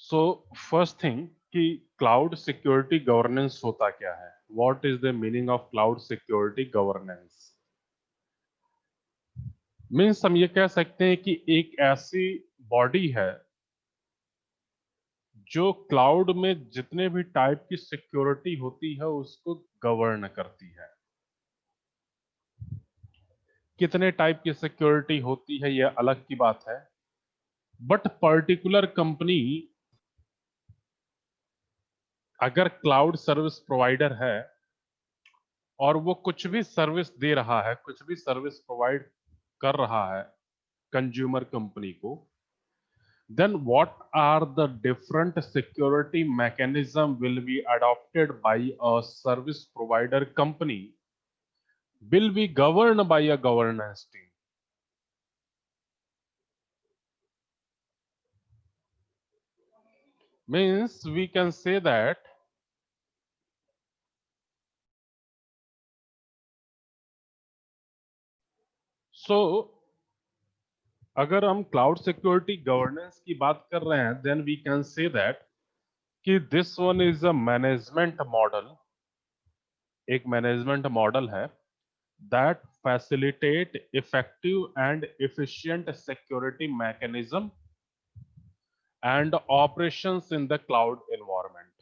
So first thing कि cloud security governance होता क्या है? What is the meaning of cloud security governance? Means हम ये कह सकते हैं कि एक ऐसी बॉडी है जो क्लाउड में जितने भी टाइप की सिक्योरिटी होती है उसको गवर्न करती है। कितने टाइप की सिक्योरिटी होती है यह अलग की बात है, बट पर्टिकुलर कंपनी अगर क्लाउड सर्विस प्रोवाइडर है और वो कुछ भी सर्विस दे रहा है, कुछ भी सर्विस प्रोवाइड कर रहा है कंज्यूमर कंपनी को, then what are the different security mechanism will be adopted by a service provider company, will be governed by a governance team. Means we can say that so अगर हम cloud security governance की बात कर रहे हैं then we can say that कि this one is a management model, एक management model है that facilitate effective and efficient security mechanism and operations in the cloud environment.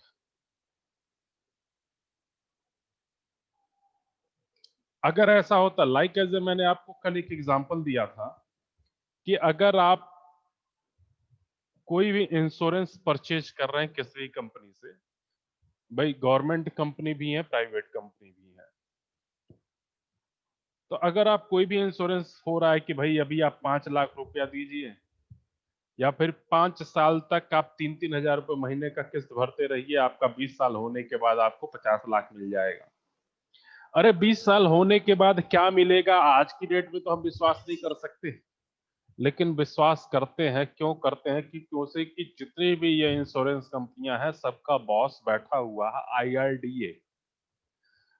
अगर ऐसा होता लाइक एज मैंने आपको कल एक एग्जांपल दिया था कि अगर आप कोई भी इंश्योरेंस परचेज कर रहे हैं किसी भी कंपनी से, भाई गवर्नमेंट कंपनी भी है प्राइवेट कंपनी भी है, तो अगर आप कोई भी इंश्योरेंस हो रहा है कि भाई अभी आप 5 लाख रुपया दीजिए या फिर 5 साल तक आप 3-3 हजार रुपए महीने का किस्त भरते रहिए, आपका 20 साल होने के बाद आपको 50 लाख मिल जाएगा। अरे 20 साल होने के बाद क्या मिलेगा आज की डेट में तो हम विश्वास नहीं कर सकते, लेकिन विश्वास करते हैं। क्यों करते हैं? कि क्योंकि कि जितनी भी ये इंश्योरेंस कंपनियां हैं सबका बॉस बैठा हुआ है IRDA,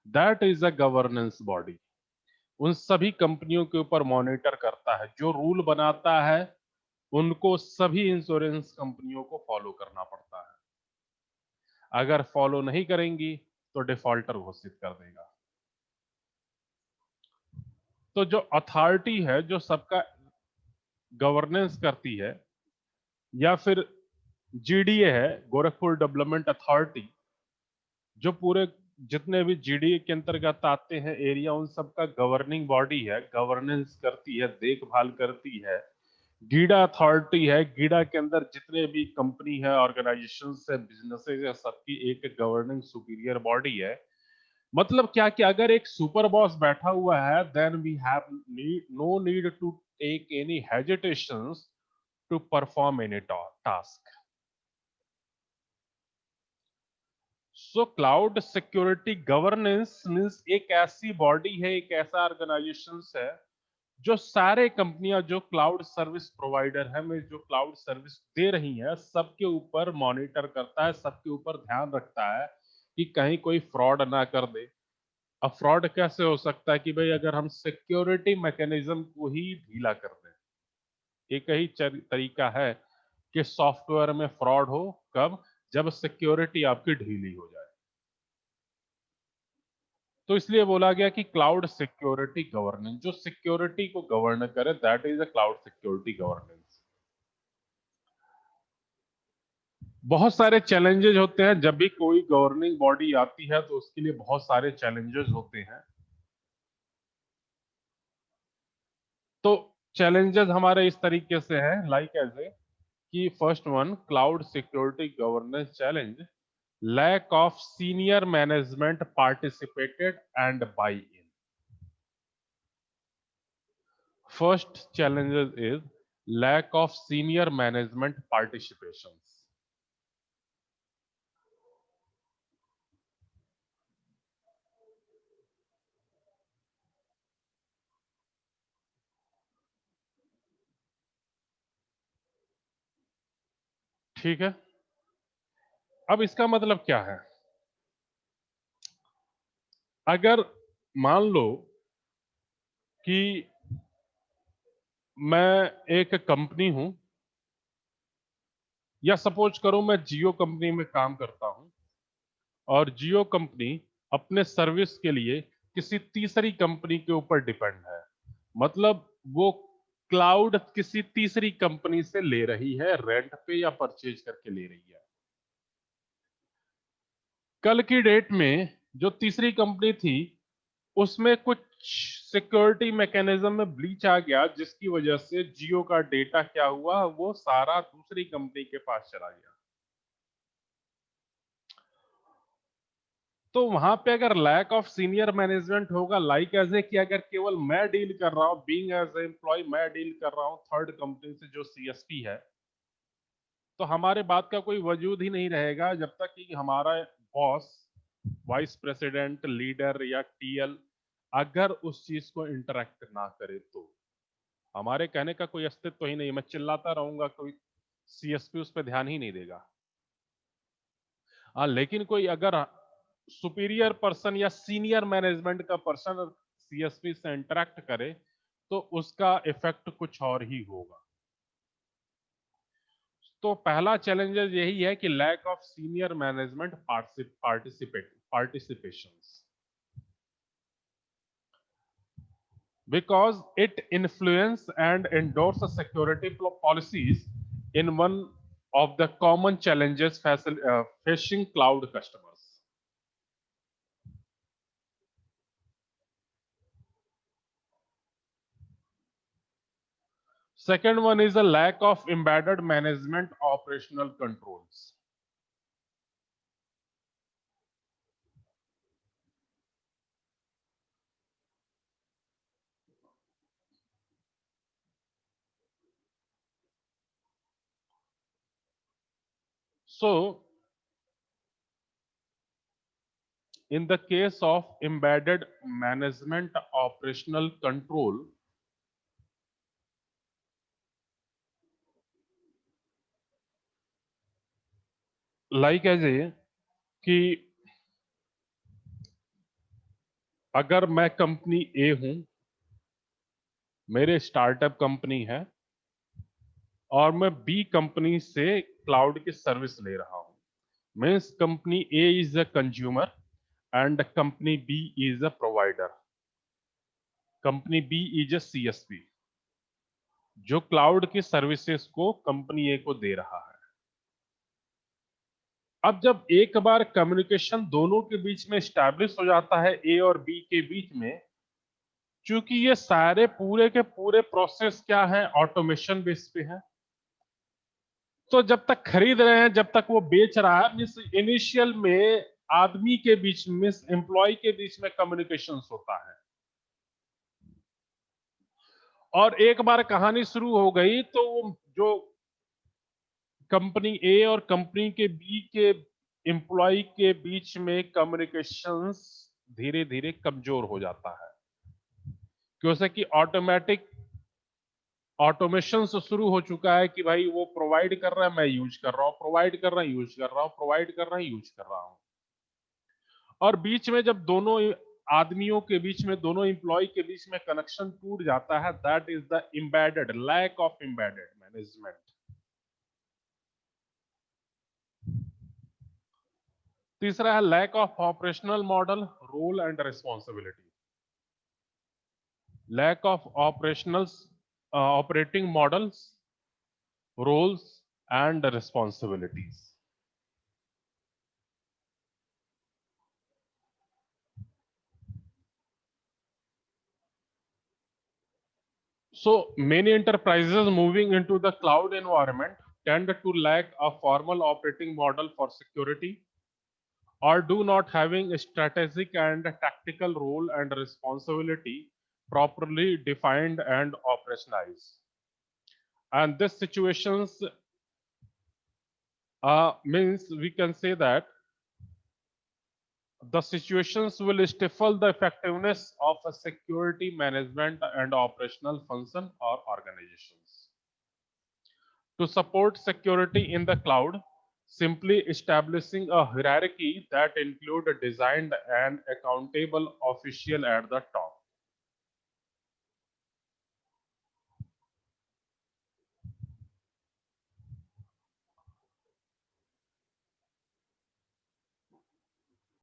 that is a governance body. उन सभी कंपनियों के ऊपर मॉनिटर करता है, जो रूल बनाता है उनको सभी इंश्योरेंस कंपनियों को फॉलो करना पड़ता है। अगर फॉलो नहीं करेंगी तो डिफॉल्टर घोषित कर देगा। तो जो अथॉरिटी है जो सबका गवर्नेंस करती है, या फिर जीडीए है, गोरखपुर डेवलपमेंट अथॉरिटी, जो पूरे जितने भी जीडीए के अंतर्गत आते हैं एरिया उन सबका गवर्निंग बॉडी है, गवर्नेंस करती है, देखभाल करती है। गीडा अथॉरिटी है, गीडा के अंदर जितने भी कंपनी है, ऑर्गेनाइजेशन है, बिजनेसेस है, सबकी एक गवर्निंग सुपीरियर बॉडी है। मतलब क्या कि अगर एक सुपर बॉस बैठा हुआ है then we have no need to take any hesitations to perform any task. So cloud security governance means एक ऐसी बॉडी है, एक ऐसा ऑर्गेनाइजेशन है जो सारे कंपनियां जो क्लाउड सर्विस प्रोवाइडर है में जो क्लाउड सर्विस दे रही हैं सबके ऊपर मॉनिटर करता है, सबके ऊपर ध्यान रखता है कि कहीं कोई फ्रॉड ना कर दे। अब फ्रॉड कैसे हो सकता है? कि भाई अगर हम सिक्योरिटी मैकेनिज्म को ही ढीला कर दें। एक ही तरीका है कि सॉफ्टवेयर में फ्रॉड हो, कब? जब सिक्योरिटी आपकी ढीली हो जाए। तो इसलिए बोला गया कि क्लाउड सिक्योरिटी गवर्नेंस, जो सिक्योरिटी को गवर्न करे, that is a cloud security governance. बहुत सारे चैलेंजेस होते हैं जब भी कोई गवर्निंग बॉडी आती है, तो उसके लिए बहुत सारे चैलेंजेस होते हैं। तो चैलेंजेस हमारे इस तरीके से हैं, लाइक एज ए कि first one, cloud security governance challenge, lack of senior management participated and buy-in. First challenge is lack of senior management participations. ठीक है, अब इसका मतलब क्या है? अगर मान लो कि मैं एक कंपनी हूं या सपोज करो मैं जियो कंपनी में काम करता हूं और जियो कंपनी अपने सर्विस के लिए किसी तीसरी कंपनी के ऊपर डिपेंड है, मतलब वो क्लाउड किसी तीसरी कंपनी से ले रही है, रेंट पे या परचेज करके ले रही है। कल की डेट में जो तीसरी कंपनी थी उसमें कुछ सिक्योरिटी मैकेनिज्म में ब्रीच आ गया, जिसकी वजह से जियो का डेटा क्या हुआ, वो सारा दूसरी कंपनी के पास चला गया। तो वहां पे अगर लैक ऑफ सीनियर मैनेजमेंट होगा, लाइक एज ए कि अगर केवल मैं डील कर रहा हूं, बीइंग एज एम्प्लॉय मैं डील कर रहा हूं थर्ड कंपनी से जो सीएसपी है, तो हमारे बात का कोई वजूद ही नहीं रहेगा जब तक कि हमारा बॉस, वाइस प्रेसिडेंट, लीडर या टीएल अगर उस चीज को इंटरेक्ट ना करे तो हमारे कहने का कोई अस्तित्व ही नहीं। मैं चिल्लाता रहूंगा, कोई सीएसपी उस पर ध्यान ही नहीं देगा। हाँ, लेकिन कोई अगर सुपीरियर पर्सन या सीनियर मैनेजमेंट का पर्सन सीएसपी से इंटरेक्ट करे तो उसका इफेक्ट कुछ और ही होगा। तो पहला चैलेंजेस यही है कि lack of senior management participations, because it influence and endorse the security policies in one of the common challenges facing cloud customers. Second one is a lack of embedded management operational controls. So, in the case of embedded management operational control, like as a कि अगर मैं company ए हूं, मेरे startup company है और मैं B company से cloud की सर्विस ले रहा हूं। Means company A is a consumer and company B is a provider. Company B is a CSP जो क्लाउड की सर्विसेज को कंपनी ए को दे रहा है। अब जब एक बार कम्युनिकेशन दोनों के बीच में स्टैब्लिश हो जाता है, ए और बी के बीच में, चूंकि ये सारे पूरे के पूरे प्रोसेस क्या है, ऑटोमेशन बेस पे है, तो जब तक खरीद रहे हैं, जब तक वो बेच रहा है, मीन्स इनिशियल में आदमी के बीच में, एम्प्लॉय के बीच में कम्युनिकेशन होता है। और एक बार कहानी शुरू हो गई तो वो जो कंपनी ए और कंपनी के बी के एम्प्लॉय के बीच में कम्युनिकेशंस धीरे धीरे कमजोर हो जाता है, क्योंकि कि ऑटोमेटिक ऑटोमेशन से शुरू हो चुका है कि भाई वो प्रोवाइड कर रहा है, मैं यूज कर रहा हूं, प्रोवाइड कर रहा है, यूज कर रहा हूं, प्रोवाइड कर रहा है, यूज कर रहा हूं। और बीच में जब दोनों आदमियों के बीच में, दोनों एम्प्लॉय के बीच में कनेक्शन टूट जाता है, that is the embedded, lack of embedded management. तीसरा है lack of operational model, role and responsibility. Lack of operational operating models, roles and responsibilities. So many enterprises moving into the cloud environment tend to lack a formal operating model for security, or do not having a strategic and tactical role and responsibility properly defined and operationalized. And this situations means we can say that the situations will stifle the effectiveness of a security management and operational function or organizations. To support security in the cloud, simply establishing a hierarchy that include a designed and accountable official at the top.